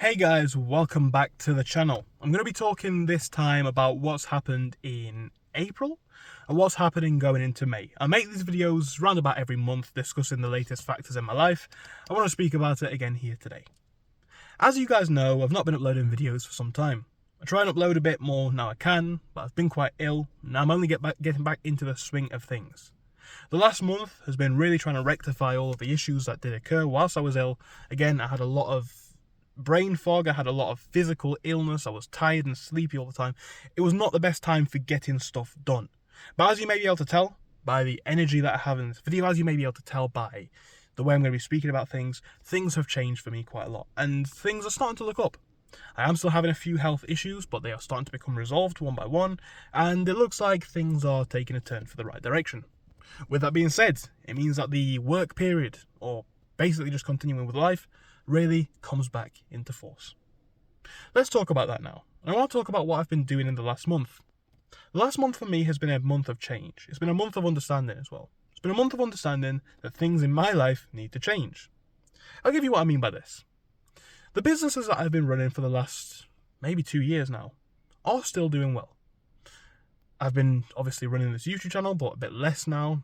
Hey guys, welcome back to the channel. I'm going to be talking this time about what's happened in April and what's happening going into May. I make these videos round about every month discussing the latest factors in my life. I want to speak about it again here today. As you guys know, I've not been uploading videos for some time. I try and upload a bit more now I can, but I've been quite ill and I'm only getting back into the swing of things. The last month has been really trying to rectify all of the issues that did occur whilst I was ill. Again, I had a lot of brain fog, I had a lot of physical illness, I was tired and sleepy all the time. It was not the best time for getting stuff done. But as you may be able to tell by the energy that I have in this video, as you may be able to tell by the way I'm going to be speaking about things have changed for me quite a lot. And things are starting to look up. I am still having a few health issues, but they are starting to become resolved one by one. And it looks like things are taking a turn for the right direction. With that being said, it means that the work period, or basically just continuing with life, really comes back into force. Let's talk about that now. I want to talk about what I've been doing in the last month. The last month for me has been a month of change. It's been a month of understanding as well. It's been a month of understanding that things in my life need to change. I'll give you what I mean by this. The businesses that I've been running for the last maybe 2 years now are still doing well. I've been obviously running this YouTube channel, but a bit less now.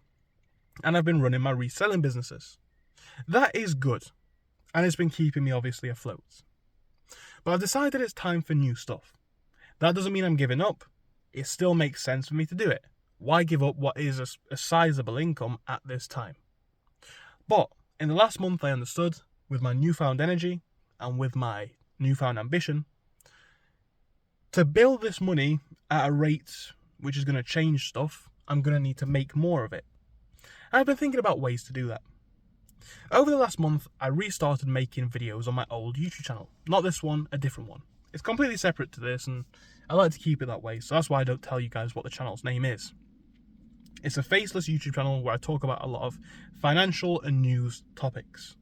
And I've been running my reselling businesses. That is good. And it's been keeping me obviously afloat. But I've decided it's time for new stuff. That doesn't mean I'm giving up. It still makes sense for me to do it. Why give up what is a sizable income at this time? But in the last month I understood, with my newfound energy and with my newfound ambition, to build this money at a rate which is going to change stuff, I'm going to need to make more of it. And I've been thinking about ways to do that. Over the last month, I restarted making videos on my old YouTube channel. Not this one, a different one. It's completely separate to this, and I like to keep it that way, so that's why I don't tell you guys what the channel's name is. It's a faceless YouTube channel where I talk about a lot of financial and news topics.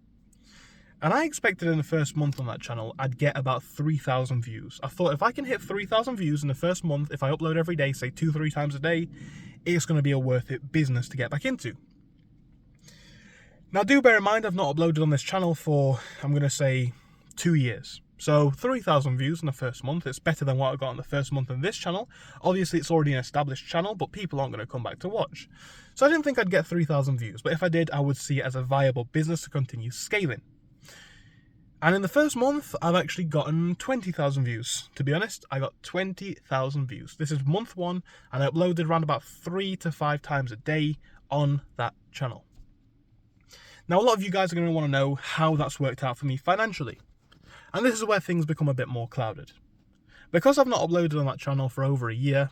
And I expected in the first month on that channel, I'd get about 3,000 views. I thought if I can hit 3,000 views in the first month, if I upload every day, say 2-3 times a day, it's going to be a worth it business to get back into. Now do bear in mind I've not uploaded on this channel for, I'm going to say, 2 years. So 3,000 views in the first month, it's better than what I got in the first month on this channel. Obviously it's already an established channel, but people aren't going to come back to watch. So I didn't think I'd get 3,000 views, but if I did, I would see it as a viable business to continue scaling. And in the first month, I've actually gotten 20,000 views. To be honest, I got 20,000 views. This is month 1, and I uploaded around about 3 to 5 times a day on that channel. Now, a lot of you guys are going to want to know how that's worked out for me financially. And this is where things become a bit more clouded. Because I've not uploaded on that channel for over a year,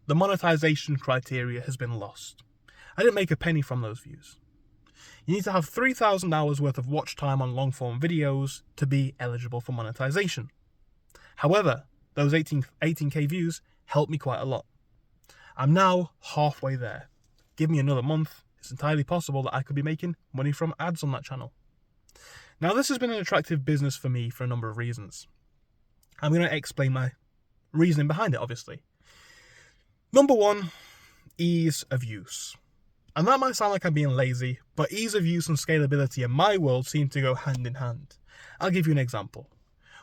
the monetization criteria has been lost. I didn't make a penny from those views. You need to have 3,000 hours worth of watch time on long form videos to be eligible for monetization. However, those 18k views helped me quite a lot. I'm now halfway there. Give me another month. It's entirely possible that I could be making money from ads on that channel. Now, this has been an attractive business for me for a number of reasons. I'm going to explain my reasoning behind it, obviously. Number 1, ease of use. And that might sound like I'm being lazy, but ease of use and scalability in my world seem to go hand in hand. I'll give you an example.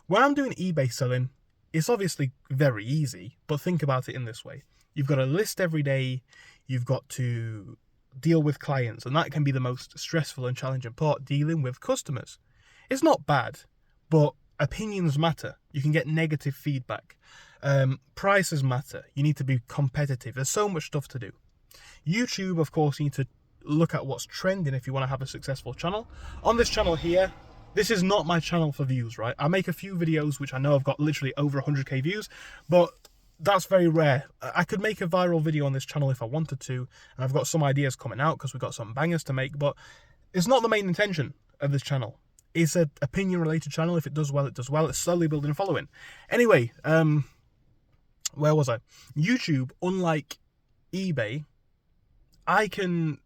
When I'm doing eBay selling, it's obviously very easy, but think about it in this way. You've got to list every day, you've got to deal with clients, and that can be the most stressful and challenging part, dealing with customers. It's not bad, but opinions matter. You can get negative feedback. Prices matter. You need to be competitive. There's so much stuff to do. YouTube, of course, you need to look at what's trending if you want to have a successful channel. On this channel here, this is not my channel for views, right? I make a few videos which I know I've got literally over 100k views, but that's very rare. I could make a viral video on this channel if I wanted to, and I've got some ideas coming out because we've got some bangers to make, but it's not the main intention of this channel. It's an opinion-related channel. If it does well, it does well. It's slowly building a following. Anyway, where was I? YouTube, unlike eBay, I can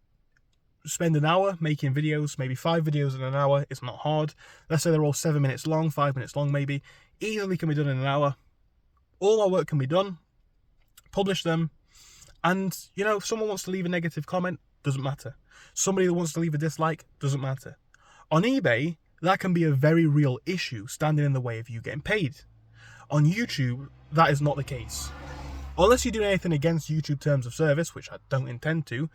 spend an hour making videos, maybe 5 videos in an hour. It's not hard. Let's say they're all 7 minutes long, 5 minutes long maybe. Easily can be done in an hour. All my work can be done, publish them, and, you know, if someone wants to leave a negative comment, doesn't matter. Somebody that wants to leave a dislike, doesn't matter. On eBay, that can be a very real issue standing in the way of you getting paid. On YouTube, that is not the case. Unless you do anything against YouTube terms of service, which I don't intend to,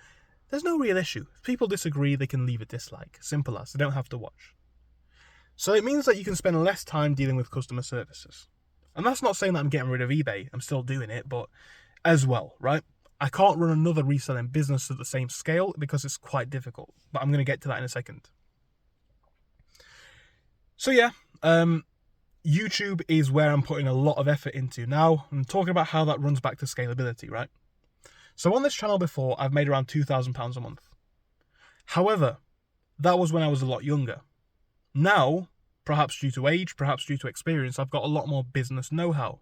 there's no real issue. If people disagree, they can leave a dislike. Simple as. They don't have to watch. So it means that you can spend less time dealing with customer services. And that's not saying that I'm getting rid of eBay. I'm still doing it, but as well, right? I can't run another reselling business at the same scale because it's quite difficult. But I'm going to get to that in a second. So yeah, YouTube is where I'm putting a lot of effort into. Now, I'm talking about how that runs back to scalability, right? So on this channel before, I've made around £2,000 a month. However, that was when I was a lot younger. Now, perhaps due to age, perhaps due to experience, I've got a lot more business know-how.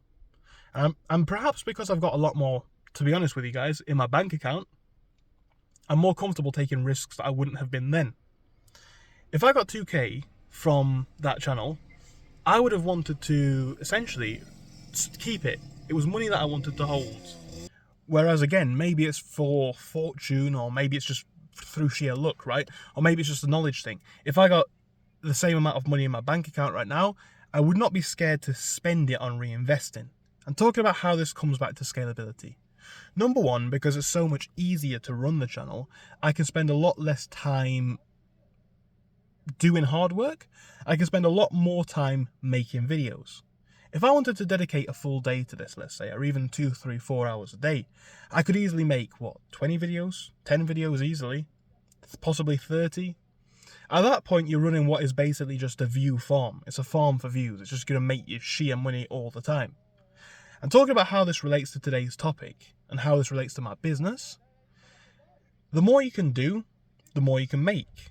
And perhaps because I've got a lot more, to be honest with you guys, in my bank account, I'm more comfortable taking risks that I wouldn't have been then. If I got 2K from that channel, I would have wanted to essentially keep it. It was money that I wanted to hold. Whereas again, maybe it's for fortune, or maybe it's just through sheer luck, right? Or maybe it's just a knowledge thing. If I got the same amount of money in my bank account right now, I would not be scared to spend it on reinvesting. I'm talking about how this comes back to scalability. Number one, because it's so much easier to run the channel, I can spend a lot less time doing hard work. I can spend a lot more time making videos. If I wanted to dedicate a full day to this, let's say, or even 2, 3, 4 hours a day, I could easily make, 20 videos? 10 videos easily? Possibly 30? At that point, you're running what is basically just a view farm. It's a farm for views. It's just going to make you sheer money all the time. And talking about how this relates to today's topic and how this relates to my business, the more you can do, the more you can make.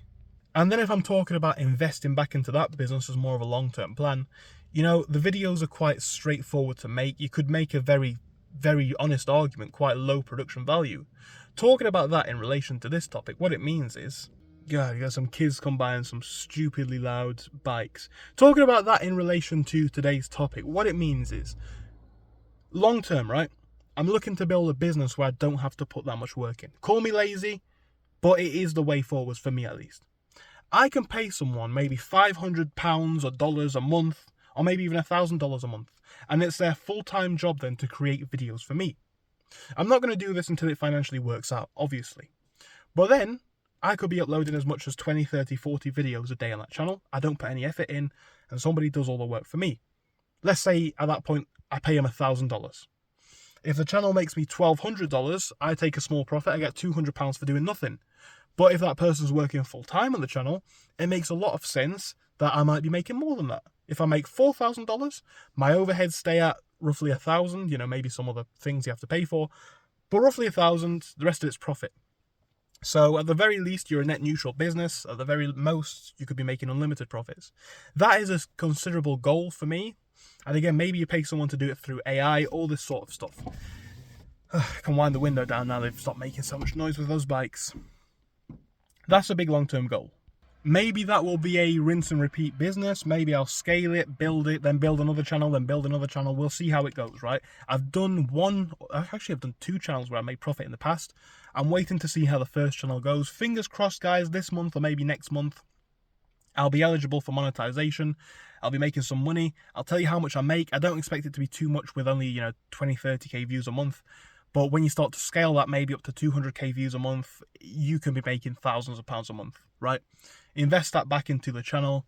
And then if I'm talking about investing back into that business as more of a long-term plan, you know, the videos are quite straightforward to make. You could make a very, very honest argument, quite low production value. Talking about that in relation to this topic, what it means is, God, you got some kids come by on some stupidly loud bikes. Talking about that in relation to today's topic, what it means is, long term, right? I'm looking to build a business where I don't have to put that much work in. Call me lazy, but it is the way forwards for me at least. I can pay someone maybe £500 or dollars a month, or maybe even $1,000 a month, and it's their full-time job then to create videos for me. I'm not going to do this until it financially works out, obviously. But then, I could be uploading as much as 20, 30, 40 videos a day on that channel. I don't put any effort in, and somebody does all the work for me. Let's say at that point, I pay them $1,000. If the channel makes me $1,200, I take a small profit. I get £200 for doing nothing. But if that person's working full-time on the channel, it makes a lot of sense that I might be making more than that. If I make $4,000, my overheads stay at roughly $1,000, you know, maybe some other things you have to pay for, but roughly $1,000, the rest of it's profit. So at the very least, you're a net neutral business. At the very most, you could be making unlimited profits. That is a considerable goal for me. And again, maybe you pay someone to do it through AI, all this sort of stuff. I can wind the window down now. They've stopped making so much noise with those bikes. That's a big long-term goal. Maybe that will be a rinse and repeat business. Maybe I'll scale it, then build another channel, then build another channel. We'll see how it goes, right? I've done 2 channels where I made profit in the past. I'm waiting to see how the first channel goes. Fingers crossed, guys, this month or maybe next month, I'll be eligible for monetization. I'll be making some money. I'll tell you how much I make. I don't expect it to be too much with only, 20, 30k views a month. But when you start to scale that maybe up to 200k views a month, you can be making thousands of pounds a month, right? Invest that back into the channel,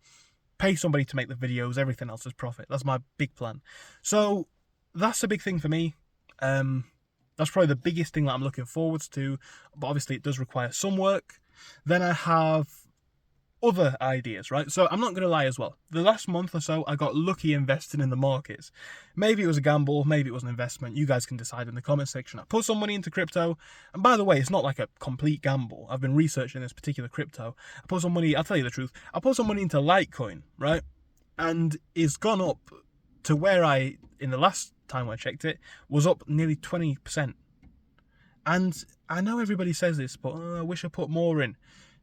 pay somebody to make the videos, everything else is profit. That's my big plan. So that's a big thing for me. That's probably the biggest thing that I'm looking forwards to, but obviously it does require some work. Then I have other ideas, right? So I'm not going to lie as well. The last month or so, I got lucky investing in the markets. Maybe it was a gamble, maybe it was an investment. You guys can decide in the comment section. I put some money into crypto. And by the way, it's not like a complete gamble. I've been researching this particular crypto. I put some money, I'll tell you the truth, I put some money into Litecoin, right? And it's gone up to where in the last time I checked it, was up nearly 20%. And I know everybody says this, but I wish I put more in.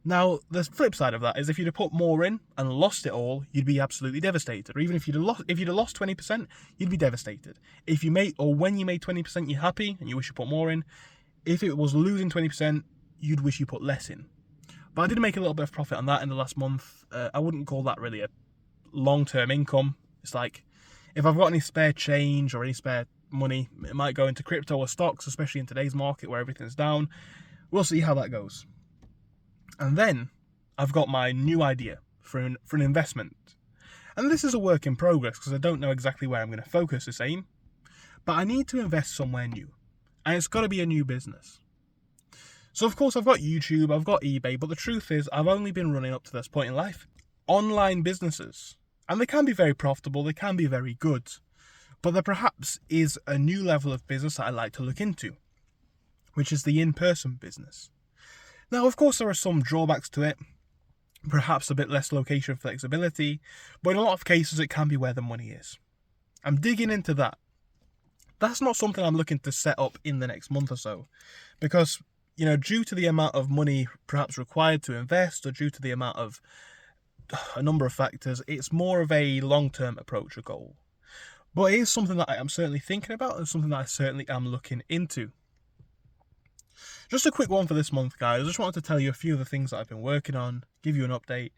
Now, the flip side of that is if you'd have put more in and lost it all, you'd be absolutely devastated. Or even if you'd have lost 20%, you'd be devastated. When you made 20%, you're happy and you wish you put more in. If it was losing 20%, you'd wish you put less in. But I did make a little bit of profit on that in the last month. I wouldn't call that really a long-term income. It's like, if I've got any spare change or any spare money, it might go into crypto or stocks, especially in today's market where everything's down. We'll see how that goes. And then I've got my new idea for an investment. And this is a work in progress because I don't know exactly where I'm going to focus this aim. But I need to invest somewhere new. And it's got to be a new business. So of course I've got YouTube, I've got eBay, but the truth is I've only been running up to this point in life online businesses. And they can be very profitable, they can be very good. But there perhaps is a new level of business that I'd like to look into, which is the in-person business. Now, of course, there are some drawbacks to it, perhaps a bit less location flexibility, but in a lot of cases it can be where the money is. I'm digging into that. That's not something I'm looking to set up in the next month or so, because, due to the amount of money perhaps required to invest, or due to the amount of a number of factors, it's more of a long-term approach or goal. But it is something that I am certainly thinking about and something that I certainly am looking into. Just a quick one for this month, guys. I just wanted to tell you a few of the things that I've been working on, give you an update.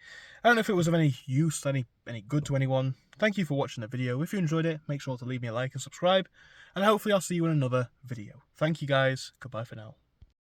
I don't know if it was of any use, any good to anyone. Thank you for watching the video. If you enjoyed it, make sure to leave me a like and subscribe, and hopefully I'll see you in another video. Thank you, guys. Goodbye for now.